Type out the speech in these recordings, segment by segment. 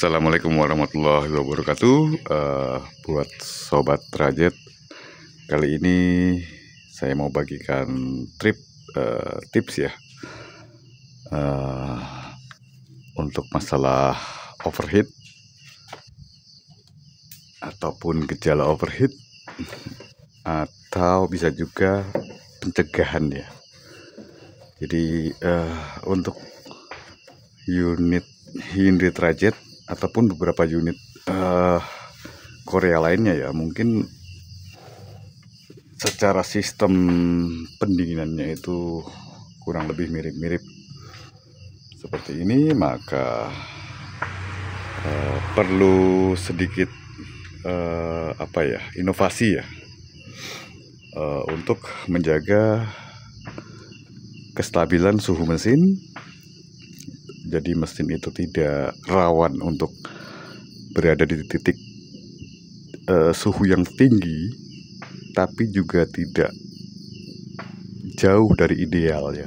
Assalamualaikum warahmatullahi wabarakatuh. Buat sobat Trajet, kali ini saya mau bagikan tips ya, untuk masalah overheat ataupun gejala overheat, atau bisa juga pencegahan ya. Jadi untuk unit Hyundai Trajet ataupun beberapa unit Korea lainnya ya, mungkin secara sistem pendinginannya itu kurang lebih mirip-mirip seperti ini, maka perlu sedikit inovasi ya, untuk menjaga kestabilan suhu mesin. Jadi mesin itu tidak rawan untuk berada di titik suhu yang tinggi, tapi juga tidak jauh dari ideal ya.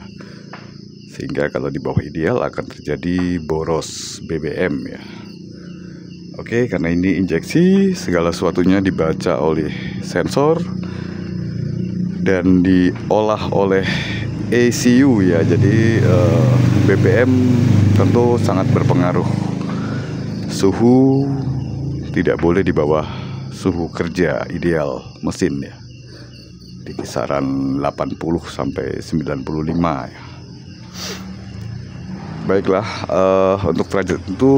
Sehingga kalau di bawah ideal akan terjadi boros BBM ya. Oke, karena ini injeksi, segala sesuatunya dibaca oleh sensor dan diolah oleh ECU ya. Jadi BBM tentu sangat berpengaruh. Suhu tidak boleh di bawah suhu kerja ideal mesin ya, di kisaran 80 sampai 95 ya. Baiklah, untuk Trajet itu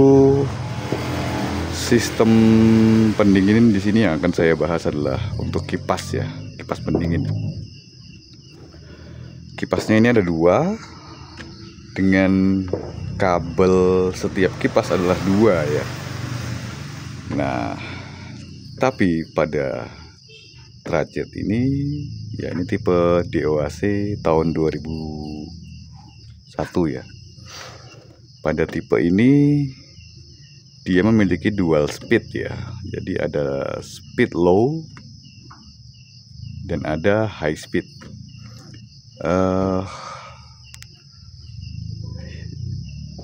sistem pendingin di sini yang akan saya bahas adalah untuk kipas ya, kipas pendingin. Kipasnya ini ada dua, dengan kabel setiap kipas adalah dua ya. Nah, tapi pada Trajet ini ya, ini tipe DOAC tahun 2001 ya. Pada tipe ini dia memiliki dual speed ya. Jadi ada speed low dan ada high speed.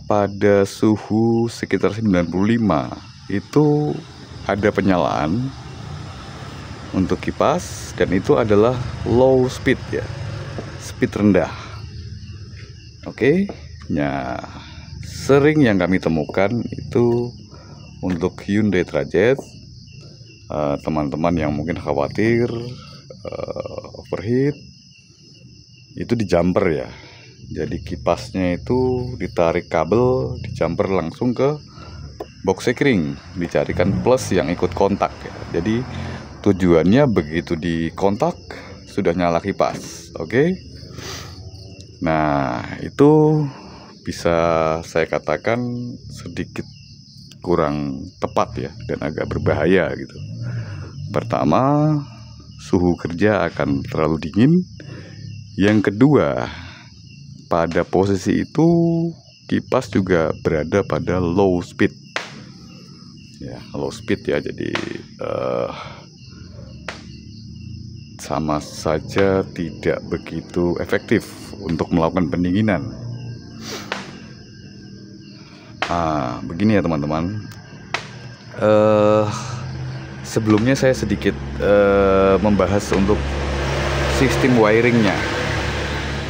Pada suhu sekitar 95 itu ada penyalaan untuk kipas, dan itu adalah low speed ya, speed rendah. Oke, nah sering yang kami temukan itu untuk Hyundai Trajet, teman-teman yang mungkin khawatir overheat, itu di jumper ya. Jadi kipasnya itu ditarik kabel, di jumper langsung ke box sekring, dicarikan plus yang ikut kontak ya. Jadi tujuannya begitu di kontak sudah nyala kipas. Oke. Nah, itu bisa saya katakan sedikit kurang tepat ya, dan agak berbahaya gitu. Pertama, suhu kerja akan terlalu dingin. Yang kedua, pada posisi itu kipas juga berada pada low speed ya, low speed ya. Jadi sama saja tidak begitu efektif untuk melakukan pendinginan. Begini ya teman-teman, sebelumnya saya sedikit membahas untuk sistem wiringnya.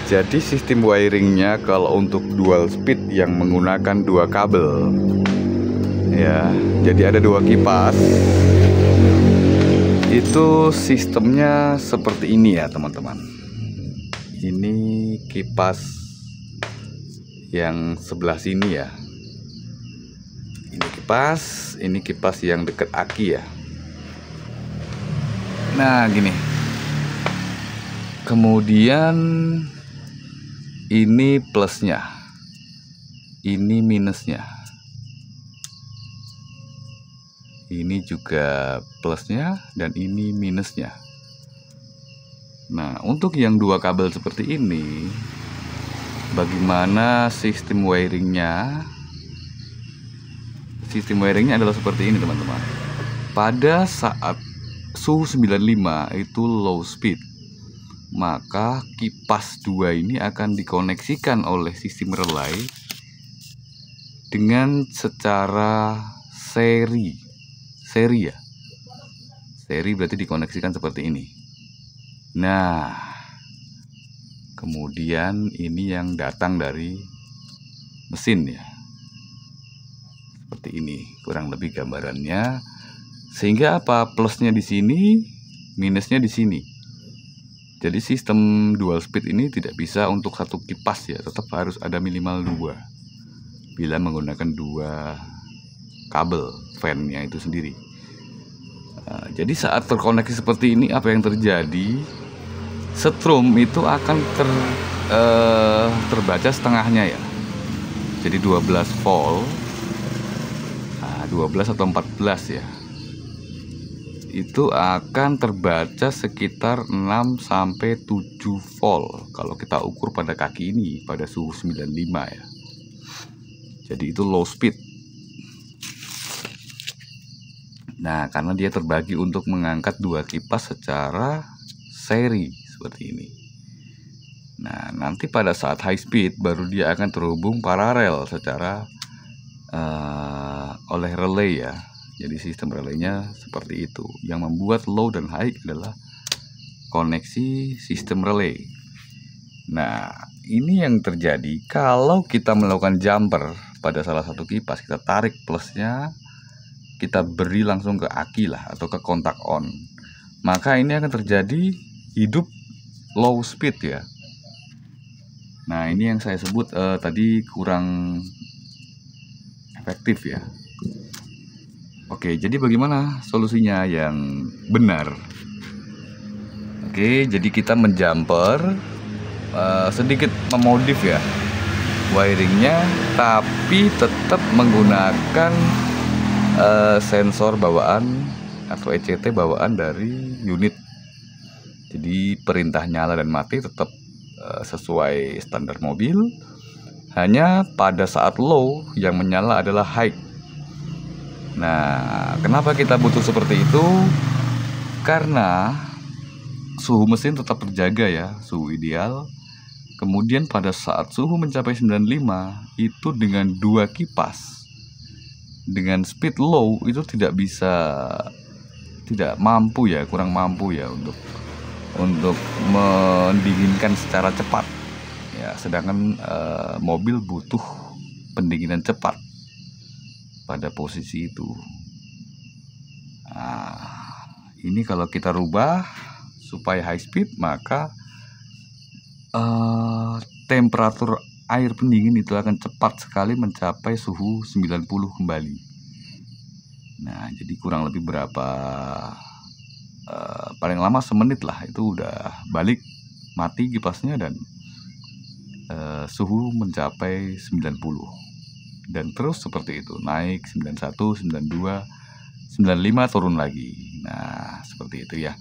Jadi sistem wiringnya kalau untuk dual speed yang menggunakan dua kabel ya, jadi ada dua kipas, itu sistemnya seperti ini ya teman-teman. Ini kipas yang sebelah sini ya, ini kipas yang dekat aki ya. Nah gini, kemudian ini plusnya, ini minusnya, ini juga plusnya, dan ini minusnya. Nah, untuk yang dua kabel seperti ini, bagaimana sistem wiringnya? Sistem wiringnya adalah seperti ini teman-teman. Pada saat suhu 95 itu low speed, maka kipas dua ini akan dikoneksikan oleh sistem relay dengan secara seri ya. Seri berarti dikoneksikan seperti ini. Nah, kemudian ini yang datang dari mesin ya. Seperti ini kurang lebih gambarannya. Sehingga apa? Plusnya di sini, minusnya di sini. Jadi sistem dual speed ini tidak bisa untuk satu kipas ya, tetap harus ada minimal 2 bila menggunakan 2 kabel fan-nya itu sendiri. Jadi saat terkoneksi seperti ini, apa yang terjadi? Strom itu akan terbaca setengahnya ya. Jadi 12 volt, 12 atau 14 ya, itu akan terbaca sekitar 6-7 volt kalau kita ukur pada kaki ini pada suhu 95 ya. Jadi itu low speed. Nah, karena dia terbagi untuk mengangkat 2 kipas secara seri seperti ini. Nah, nanti pada saat high speed baru dia akan terhubung paralel secara oleh relay ya. Jadi sistem relaynya seperti itu. Yang membuat low dan high adalah koneksi sistem relay. Nah, ini yang terjadi kalau kita melakukan jumper pada salah satu kipas, kita tarik plusnya, kita beri langsung ke aki lah atau ke kontak on. Maka ini akan terjadi hidup low speed ya. Nah, ini yang saya sebut tadi kurang efektif ya. Oke, jadi bagaimana solusinya yang benar? Oke, jadi kita menjumper, sedikit memodif ya wiringnya, tapi tetap menggunakan sensor bawaan atau ECT bawaan dari unit. Jadi perintah nyala dan mati tetap sesuai standar mobil. Hanya pada saat low yang menyala adalah high. Nah, kenapa kita butuh seperti itu? Karena suhu mesin tetap terjaga ya, suhu ideal. Kemudian pada saat suhu mencapai 95, itu dengan 2 kipas dengan speed low itu tidak mampu ya, kurang mampu ya untuk mendinginkan secara cepat. Ya, sedangkan mobil butuh pendinginan cepat pada posisi itu. Nah, ini kalau kita rubah supaya high speed, maka temperatur air pendingin itu akan cepat sekali mencapai suhu 90 kembali. Nah, jadi kurang lebih berapa, paling lama semenit lah, itu udah balik mati kipasnya dan suhu mencapai 90. Dan terus seperti itu, naik 91, 92, 95, turun lagi. Nah, seperti itu ya.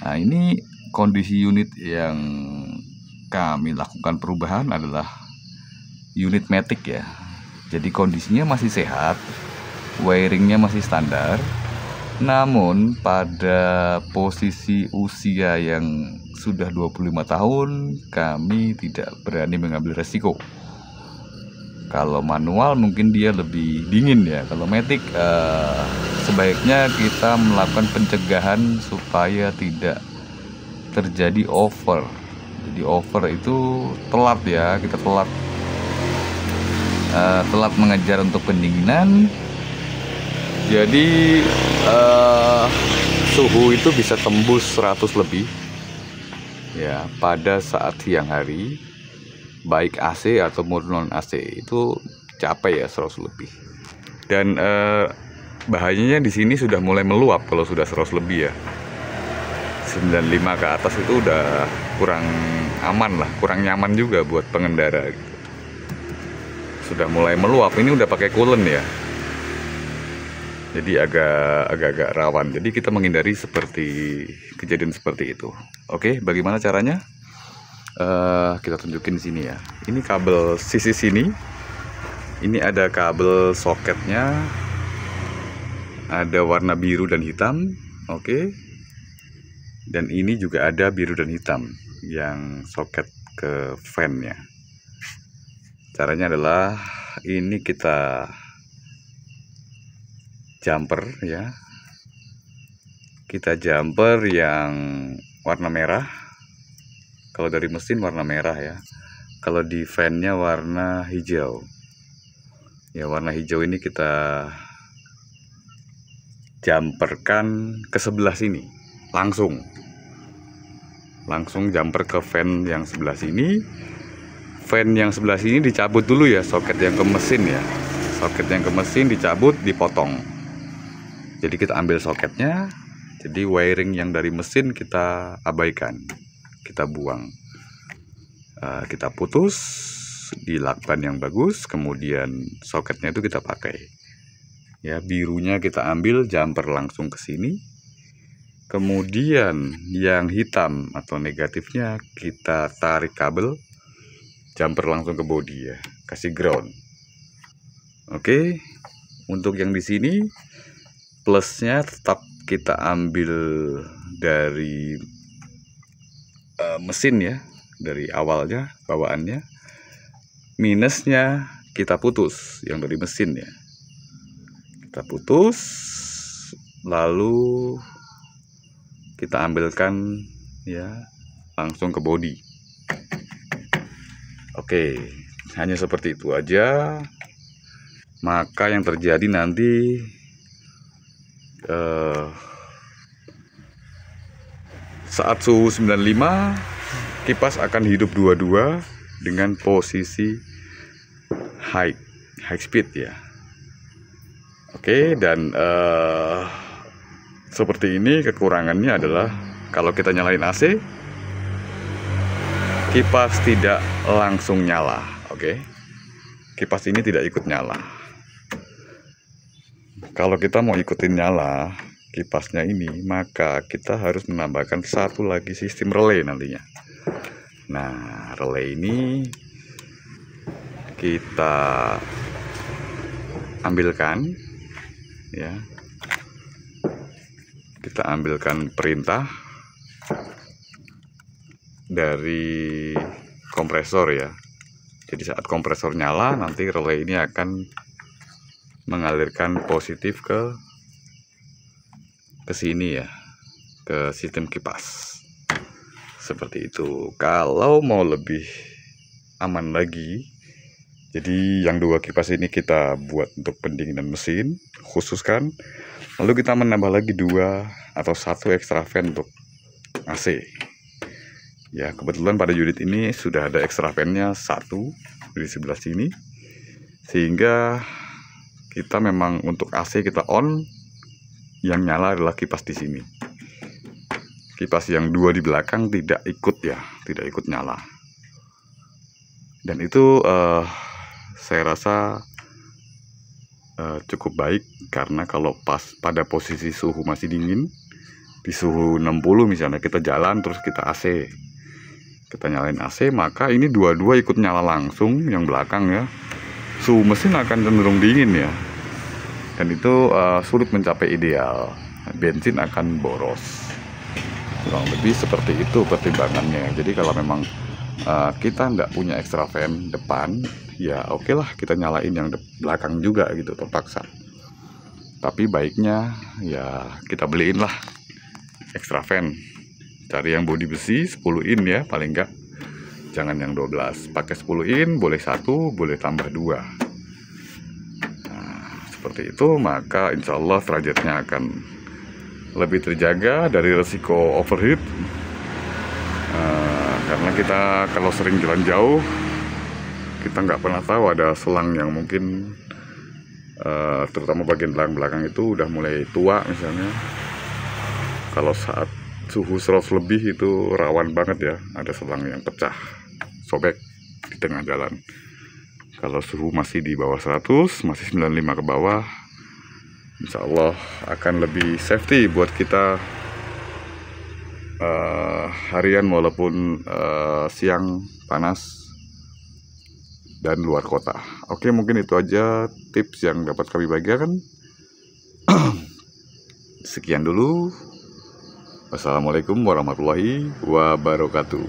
Nah, ini kondisi unit yang kami lakukan perubahan adalah unit Matic ya. Jadi kondisinya masih sehat, wiringnya masih standar. Namun pada posisi usia yang sudah 25 tahun, kami tidak berani mengambil resiko. Kalau manual mungkin dia lebih dingin ya. Kalau Matic sebaiknya kita melakukan pencegahan supaya tidak terjadi over. Jadi over itu telat ya, kita telat mengejar untuk pendinginan. Jadi suhu itu bisa tembus 100 lebih ya pada saat siang hari. Baik AC atau non AC itu capai ya 100 lebih. Dan bahayanya di sini sudah mulai meluap kalau sudah 100 lebih ya. 95 ke atas itu udah kurang aman lah, kurang nyaman juga buat pengendara gitu. Sudah mulai meluap, ini udah pakai coolant ya. Jadi agak rawan. Jadi kita menghindari seperti kejadian seperti itu. Oke, bagaimana caranya? Kita tunjukin di sini ya. Ini kabel sisi sini. Ini ada kabel soketnya. Ada warna biru dan hitam. Oke. Dan ini juga ada biru dan hitam yang soket ke fan-nya. Caranya adalah ini kita jumper ya. Kita jumper yang warna merah. Kalau dari mesin warna merah ya. Kalau di fan-nya warna hijau. Ya, warna hijau ini kita jumperkan ke sebelah sini. Langsung jumper ke fan yang sebelah sini. Fan yang sebelah sini dicabut dulu ya, soket yang ke mesin ya. Soket yang ke mesin dicabut, dipotong. Jadi kita ambil soketnya. Jadi wiring yang dari mesin kita abaikan, kita buang. Kita putus di lakban yang bagus, kemudian soketnya itu kita pakai. Ya, birunya kita ambil, jumper langsung ke sini. Kemudian yang hitam atau negatifnya kita tarik kabel, jumper langsung ke bodi ya, kasih ground. Oke, untuk yang di sini plusnya tetap kita ambil dari mesin ya, dari awalnya bawaannya. Minusnya kita putus yang dari mesin ya, kita putus, lalu kita ambilkan ya langsung ke bodi. Oke, hanya seperti itu aja. Maka yang terjadi nanti saat suhu 95, kipas akan hidup dua-dua dengan posisi high speed ya. Oke, dan seperti ini. Kekurangannya adalah kalau kita nyalain AC, kipas tidak langsung nyala. Oke, kipas ini tidak ikut nyala. Kalau kita mau ikutin nyala kipasnya ini, maka kita harus menambahkan satu lagi sistem relay nantinya. Nah, relay ini kita ambilkan ya. Kita ambilkan perintah dari kompresor ya. Jadi saat kompresor nyala, nanti relay ini akan mengalirkan positif ke sini ya, ke sistem kipas. Seperti itu. Kalau mau lebih aman lagi, jadi yang dua kipas ini kita buat untuk pendinginan mesin, khususkan. Lalu kita menambah lagi 2 atau 1 extra fan untuk AC. Ya, kebetulan pada unit ini sudah ada extra fan-nya 1 di sebelah sini. Sehingga kita memang untuk AC kita on, yang nyala adalah kipas di sini. Kipas yang 2 di belakang tidak ikut ya, tidak ikut nyala. Dan itu saya rasa cukup baik, karena kalau pas pada posisi suhu masih dingin, di suhu 60 misalnya kita jalan terus kita AC, kita nyalain AC, maka ini dua-dua ikut nyala langsung yang belakang ya. Suhu mesin akan cenderung dingin ya, dan itu sulit mencapai ideal. Bensin akan boros. Kurang lebih seperti itu pertimbangannya. Jadi kalau memang kita nggak punya extra fan depan, ya oke lah kita nyalain yang belakang juga gitu terpaksa. Tapi baiknya ya kita beliin lah extra fan. Cari yang bodi besi 10 in ya paling enggak. Jangan yang 12. Pakai 10 in, boleh 1, boleh tambah 2. Nah, seperti itu, maka insya Allah derajatnya akan lebih terjaga dari resiko overheat. Karena kita kalau sering jalan jauh, kita nggak pernah tahu ada selang yang mungkin terutama bagian belakang itu udah mulai tua misalnya. Kalau saat suhu 100 lebih itu rawan banget ya, ada selang yang pecah, sobek di tengah jalan. Kalau suhu masih di bawah 100, masih 95 ke bawah, insya Allah akan lebih safety buat kita harian walaupun siang panas dan luar kota. Oke, mungkin itu aja tips yang dapat kami bagikan. Sekian dulu. Wassalamualaikum warahmatullahi wabarakatuh.